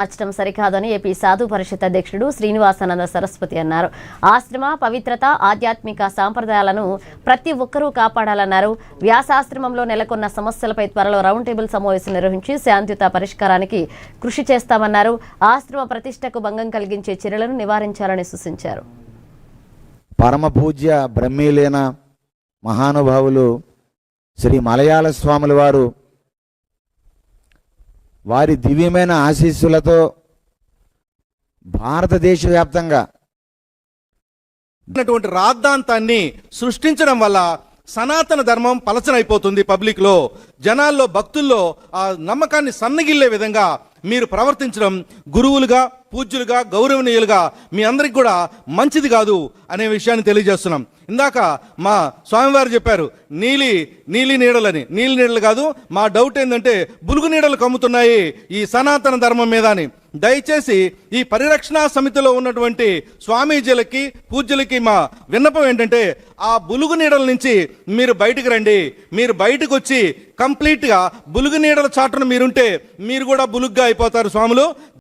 మార్చడం సరికాదని ఏపీ సాధు పరిషత్ అధ్యక్షుడు శ్రీనివాసానంద సరస్వతి అన్నారు. ఆశ్రమ పవిత్రత, ఆధ్యాత్మిక సాంప్రదాయాలను ప్రతి ఒక్కరూ కాపాడాలన్నారు. వ్యాసాశ్రమంలో నెలకొన్న సమస్యలపై త్వరలో రౌండ్ టేబుల్ సమావేశం నిర్వహించి శాంతియుత పరిష్కారానికి కృషి చేస్తామన్నారు. ఆశ్రమ ప్రతిష్టకు భంగం కలిగించే చర్యలను నివారించాలని సూచించారు. పరమ పూజ్య బ్రహ్మీలేన మహానుభావులు శ్రీ మలయాళ స్వాముల వారు వారి దివ్యమైన ఆశీస్సులతో భారతదేశ వ్యాప్తంగా రాద్ధాంతాన్ని సృష్టించడం వల్ల సనాతన ధర్మం పలచనైపోతుంది. పబ్లిక్ లో, జనాల్లో, భక్తుల్లో ఆ నమ్మకాన్ని సన్నగిల్లే విధంగా మీరు ప్రవర్తించడం గురువులుగా, పూజ్యులుగా, గౌరవనీయులుగా మీ అందరికి కూడా మంచిది కాదు అనే విషయాన్ని తెలియజేస్తున్నాం. ఇందాక మా స్వామివారు చెప్పారు నీలి నీడలని. నీలి నీడలు కాదు, మా డౌట్ ఏంటంటే బులుగు నీడలు కమ్ముతున్నాయి ఈ సనాతన ధర్మం మీద అని. దయచేసి ఈ పరిరక్షణ సమితిలో ఉన్నటువంటి స్వామీజీలకి, పూజ్యులకి మా విన్నపం ఏంటంటే ఆ బులుగు నీడల నుంచి మీరు బయటకు రండి. మీరు బయటకు వచ్చి కంప్లీట్గా బులుగు నీడల చాటున మీరుంటే మీరు కూడా బులుగ్గా అయిపోతారు స్వాములు.